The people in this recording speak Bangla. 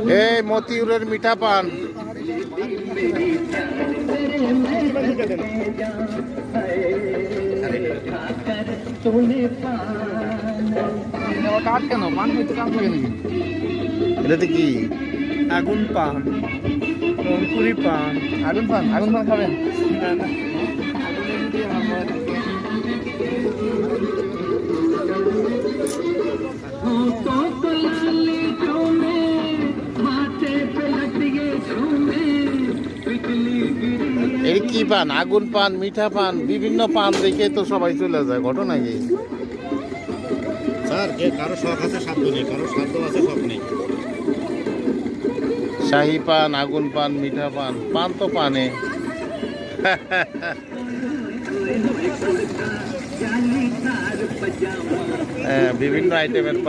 এই মতিউরের মিঠা পান। কেন পান হইতে কাজ লাগে নাকি? এটাতে কি? আগুন পান, রংপুরি পান। আগুন পান খাবেন? না না, এই কি পান? আগুন পান, মিঠা পান, বিভিন্ন পান দেখে তো সবাই চলে যায়। ঘটনা কি স্যার, কারো শখ আছে সাধ্য নেই, কারো সাধ্য আছে শখ নেই। শাহী পান, আগুন পান, মিঠা পান, পান তো পানে। হ্যাঁ, বিভিন্ন আইটেমের পান।